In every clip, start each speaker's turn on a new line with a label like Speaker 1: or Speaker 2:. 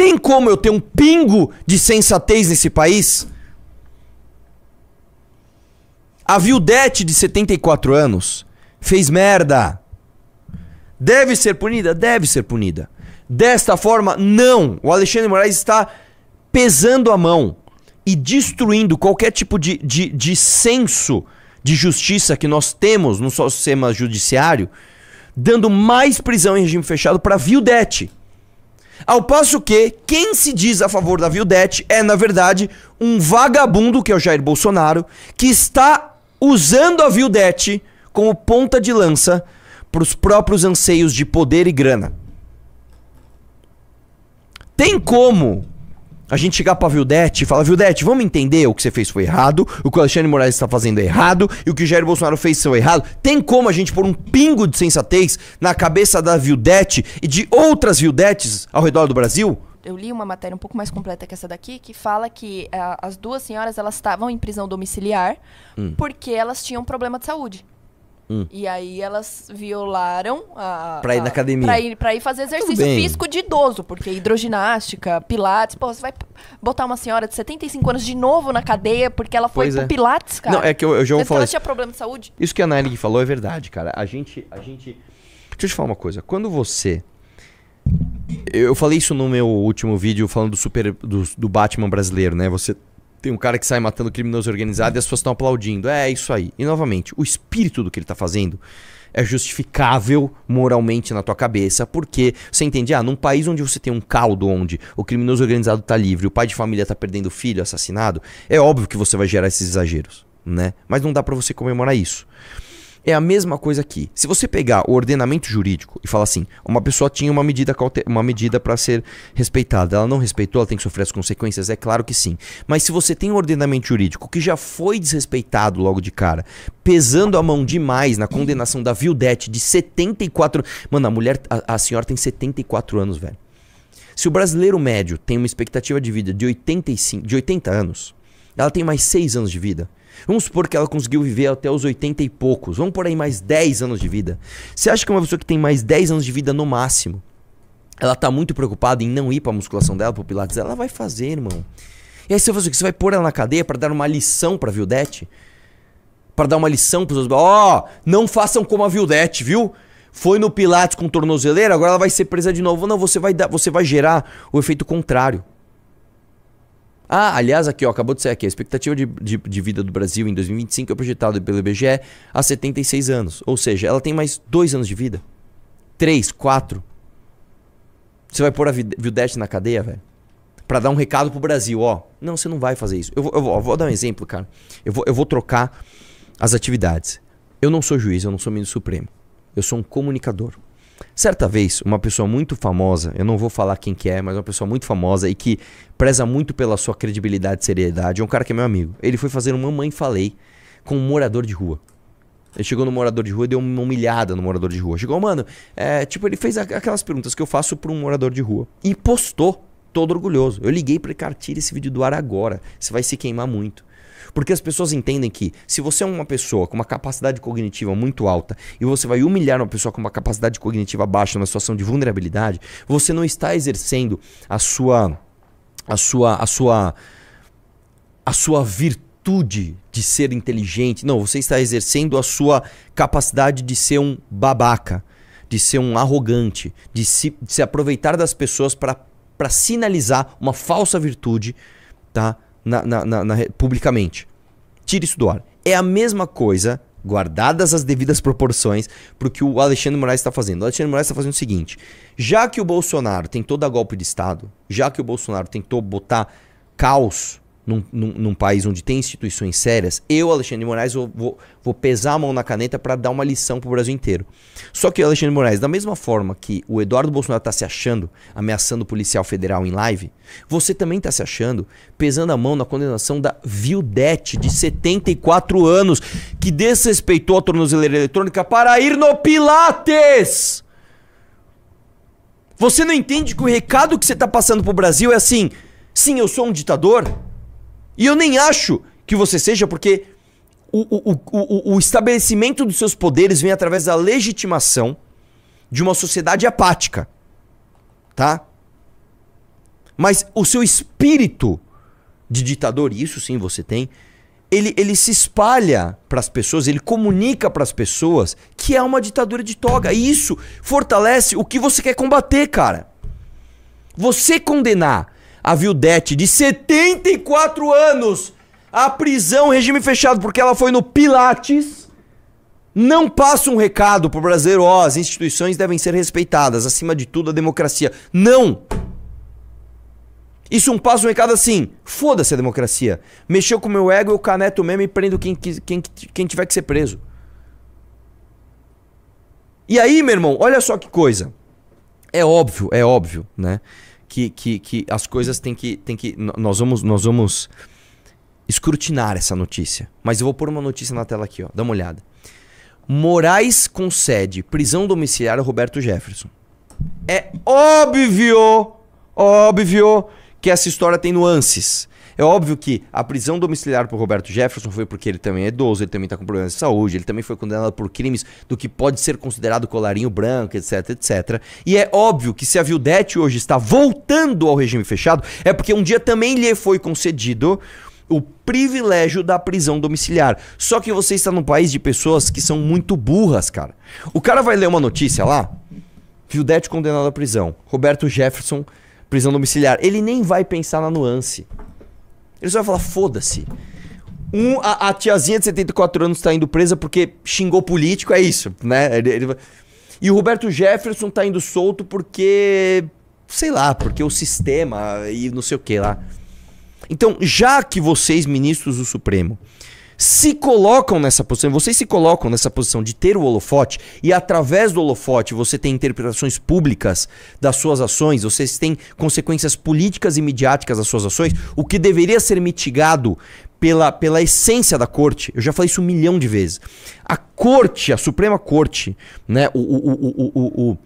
Speaker 1: Tem como eu ter um pingo de sensatez nesse país? A Vildete, de 74 anos, fez merda. Deve ser punida? Deve ser punida. Desta forma, não. O Alexandre de Moraes está pesando a mão e destruindo qualquer tipo de senso de justiça que nós temos no nosso sistema judiciário, dando mais prisão em regime fechado para Vildete. Ao passo que quem se diz a favor da Vildete é, na verdade, um vagabundo, que é o Jair Bolsonaro, que está usando a Vildete como ponta de lança para os próprios anseios de poder e grana. Tem como a gente chegar pra Vildete e falar: Vildete, vamos entender, o que você fez foi errado, o que o Alexandre de Moraes está fazendo é errado, e o que o Jair Bolsonaro fez foi errado? Tem como a gente pôr um pingo de sensatez na cabeça da Vildete e de outras Vildetes ao redor do Brasil?
Speaker 2: Eu li uma matéria um pouco mais completa que essa daqui, que fala que as duas senhoras, elas estavam em prisão domiciliar porque elas tinham problema de saúde. E aí elas violaram
Speaker 1: pra ir na academia.
Speaker 2: Pra ir fazer exercício físico de idoso, porque hidroginástica, pilates, pô, você vai botar uma senhora de 75 anos de novo na cadeia porque ela foi pro pilates, cara?
Speaker 1: Não, é que eu já vou falar.
Speaker 2: Ela tinha problema de saúde?
Speaker 1: Isso que a Nayeli falou é verdade, cara. A gente... Deixa eu te falar uma coisa. Quando você... Eu falei isso no meu último vídeo falando do Batman brasileiro, né? Você tem um cara que sai matando criminoso organizado e as pessoas estão aplaudindo. É isso aí. E novamente, o espírito do que ele tá fazendo é justificável moralmente na tua cabeça, porque você entende, num país onde você tem um caldo onde o criminoso organizado tá livre, o pai de família tá perdendo o filho assassinado, é óbvio que você vai gerar esses exageros, né? Mas não dá pra você comemorar isso. É a mesma coisa aqui. Se você pegar o ordenamento jurídico e falar assim, uma pessoa tinha uma medida para ser respeitada, ela não respeitou, ela tem que sofrer as consequências? É claro que sim. Mas se você tem um ordenamento jurídico que já foi desrespeitado logo de cara, pesando a mão demais na condenação da Vildete de 74... Mano, a senhora tem 74 anos, velho. Se o brasileiro médio tem uma expectativa de vida de 80 anos, ela tem mais 6 anos de vida. Vamos supor que ela conseguiu viver até os 80 e poucos. Vamos por aí mais 10 anos de vida. Você acha que uma pessoa que tem mais 10 anos de vida no máximo, ela tá muito preocupada em não ir pra musculação dela, pro pilates? Ela vai fazer, irmão. E aí você vai fazer o quê? Você vai pôr ela na cadeia pra dar uma lição pra Vildete? Pra dar uma lição pros outros? Não façam como a Vildete, viu? Foi no pilates com tornozeleira, agora ela vai ser presa de novo. Não, você vai gerar o efeito contrário. Aliás, aqui, acabou de sair aqui. A expectativa de vida do Brasil em 2025 é projetada pelo IBGE a 76 anos. Ou seja, ela tem mais 2 anos de vida. 3, 4. Você vai pôr a Vildete na cadeia, velho? Pra dar um recado pro Brasil, Não, você não vai fazer isso. Eu vou dar um exemplo, cara. Eu vou trocar as atividades. Eu não sou juiz, eu não sou ministro supremo. Eu sou um comunicador. Certa vez, uma pessoa muito famosa, eu não vou falar quem que é, mas uma pessoa muito famosa e que preza muito pela sua credibilidade e seriedade, é um cara que é meu amigo. Ele foi fazer uma Mamãe Falei com um morador de rua. Ele chegou no morador de rua e deu uma humilhada no morador de rua. Chegou, mano, ele fez aquelas perguntas que eu faço pra um morador de rua. E postou, todo orgulhoso. Eu liguei pra ele, cara, tira esse vídeo do ar agora. Você vai se queimar muito. Porque as pessoas entendem que se você é uma pessoa com uma capacidade cognitiva muito alta e você vai humilhar uma pessoa com uma capacidade cognitiva baixa numa situação de vulnerabilidade, você não está exercendo a sua virtude de ser inteligente. Não, você está exercendo a sua capacidade de ser um babaca, de ser um arrogante, de se aproveitar das pessoas para sinalizar uma falsa virtude, tá? Publicamente. Tire isso do ar. É a mesma coisa, guardadas as devidas proporções, pro que o Alexandre de Moraes está fazendo. O Alexandre de Moraes está fazendo o seguinte: já que o Bolsonaro tentou dar golpe de Estado, já que o Bolsonaro tentou botar caos num país onde tem instituições sérias, eu, Alexandre de Moraes, vou pesar a mão na caneta para dar uma lição pro Brasil inteiro. Só que, Alexandre de Moraes, da mesma forma que o Eduardo Bolsonaro tá se achando, ameaçando o policial federal em live, você também tá se achando, pesando a mão na condenação da Vildete, de 74 anos, que desrespeitou a tornozeleira eletrônica para ir no Pilates! Você não entende que o recado que você tá passando pro Brasil é assim: sim, eu sou um ditador? E eu nem acho que você seja, porque o estabelecimento dos seus poderes vem através da legitimação de uma sociedade apática, tá? Mas o seu espírito de ditador, e isso sim você tem, ele se espalha para as pessoas, ele comunica para as pessoas que é uma ditadura de toga. E isso fortalece o que você quer combater, cara. Você condenar a Vildete de 74 anos à prisão, regime fechado, porque ela foi no Pilates, não passa um recado pro brasileiro, ó, as instituições devem ser respeitadas, acima de tudo a democracia. Não! Isso passa um recado assim, foda-se a democracia. Mexeu com o meu ego, eu caneto mesmo e prendo quem tiver que ser preso. E aí, meu irmão, olha só que coisa. É óbvio, né? Que as coisas têm que... Nós vamos escrutinar essa notícia. Mas eu vou pôr uma notícia na tela aqui, ó. Dá uma olhada. Moraes concede prisão domiciliar a Roberto Jefferson. É óbvio que essa história tem nuances. É óbvio que a prisão domiciliar por Roberto Jefferson foi porque ele também é idoso, ele também está com problemas de saúde, ele também foi condenado por crimes do que pode ser considerado colarinho branco, etc, etc. E é óbvio que se a Vildete hoje está voltando ao regime fechado, é porque um dia também lhe foi concedido o privilégio da prisão domiciliar. Só que você está num país de pessoas que são muito burras, cara. O cara vai ler uma notícia lá, Vildete condenado à prisão, Roberto Jefferson, prisão domiciliar. Ele nem vai pensar na nuance. Ele só vai falar, foda-se. A tiazinha de 74 anos está indo presa porque xingou político, é isso, né? E o Roberto Jefferson está indo solto porque... sei lá, porque o sistema e não sei o que lá. Então, já que vocês, ministros do Supremo, se colocam nessa posição, vocês se colocam nessa posição de ter o holofote e através do holofote você tem interpretações públicas das suas ações, vocês têm consequências políticas e midiáticas das suas ações, o que deveria ser mitigado pela essência da corte. Eu já falei isso 1 milhão de vezes. A corte, a Suprema Corte, né, o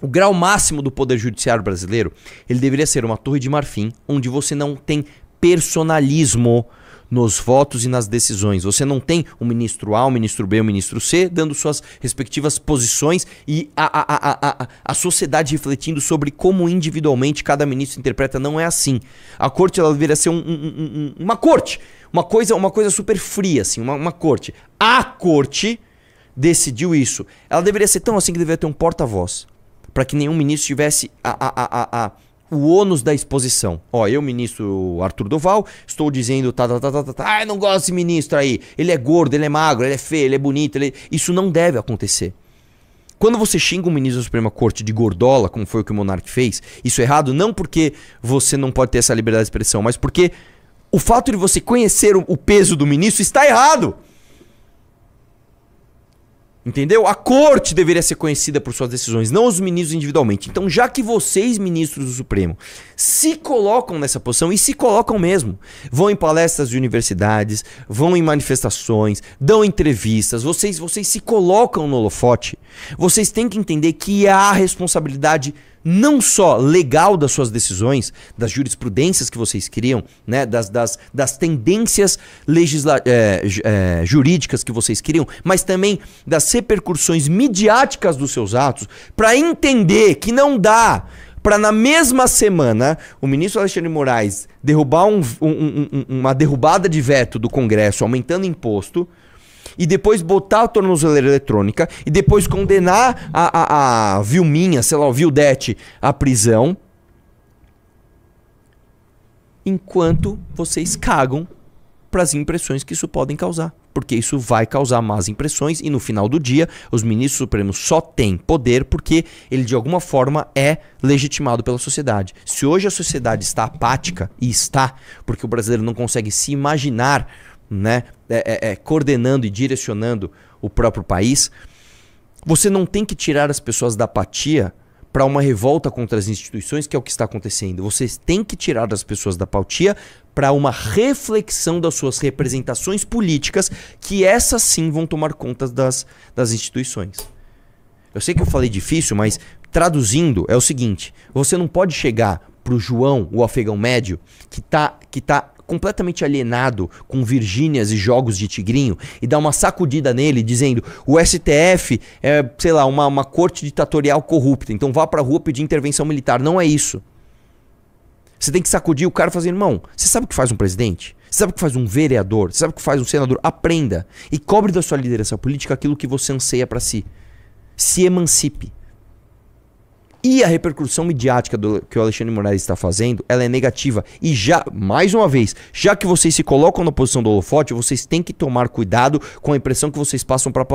Speaker 1: grau máximo do poder judiciário brasileiro, ele deveria ser uma torre de marfim, onde você não tem personalismo nos votos e nas decisões. Você não tem o ministro A, o ministro B, o ministro C dando suas respectivas posições e a sociedade refletindo sobre como individualmente cada ministro interpreta. Não é assim. A corte ela deveria ser uma corte, uma coisa super fria, assim, uma corte. A corte decidiu isso. Ela deveria ser tão assim que deveria ter um porta-voz, para que nenhum ministro tivesse o ônus da exposição. Ó, eu, ministro Arthur Doval, estou dizendo ai, não gosto desse ministro aí, ele é gordo, ele é magro, ele é feio, ele é bonito, isso não deve acontecer. Quando você xinga um ministro da Suprema Corte de gordola, como foi o que o Monark fez, isso é errado não porque você não pode ter essa liberdade de expressão, mas porque o fato de você conhecer o peso do ministro está errado. Entendeu? A corte deveria ser conhecida por suas decisões, não os ministros individualmente. Então, já que vocês, ministros do Supremo, se colocam nessa posição, e se colocam mesmo, vão em palestras de universidades, vão em manifestações, dão entrevistas, vocês se colocam no holofote, vocês têm que entender que há responsabilidade não só legal das suas decisões, das jurisprudências que vocês criam, né, das tendências jurídicas que vocês criam, mas também das repercussões midiáticas dos seus atos, para entender que não dá para na mesma semana o ministro Alexandre de Moraes derrubar uma derrubada de veto do Congresso, aumentando imposto, e depois botar a tornozeleira eletrônica, e depois condenar a Vilminha, sei lá, o Vildete, à prisão, enquanto vocês cagam para as impressões que isso podem causar. Porque isso vai causar más impressões e no final do dia os ministros supremos só têm poder porque ele de alguma forma é legitimado pela sociedade. Se hoje a sociedade está apática, e está, porque o brasileiro não consegue se imaginar, né, coordenando e direcionando o próprio país, você não tem que tirar as pessoas da apatia para uma revolta contra as instituições, que é o que está acontecendo. Vocês têm que tirar as pessoas da apatia para uma reflexão das suas representações políticas, que essas sim vão tomar conta das instituições. Eu sei que eu falei difícil, mas traduzindo é o seguinte: você não pode chegar pro João, o afegão médio, que tá completamente alienado com Virgínias e jogos de tigrinho, e dar uma sacudida nele dizendo: o STF é, sei lá, uma corte ditatorial corrupta, então vá pra rua pedir intervenção militar. Não é isso. Você tem que sacudir o cara fazendo, irmão, você sabe o que faz um presidente? Você sabe o que faz um vereador? Você sabe o que faz um senador? Aprenda. E cobre da sua liderança política aquilo que você anseia pra si. Se emancipe. E a repercussão midiática que o Alexandre de Moraes está fazendo, ela é negativa. E já, mais uma vez, já que vocês se colocam na posição do holofote, vocês têm que tomar cuidado com a impressão que vocês passam para a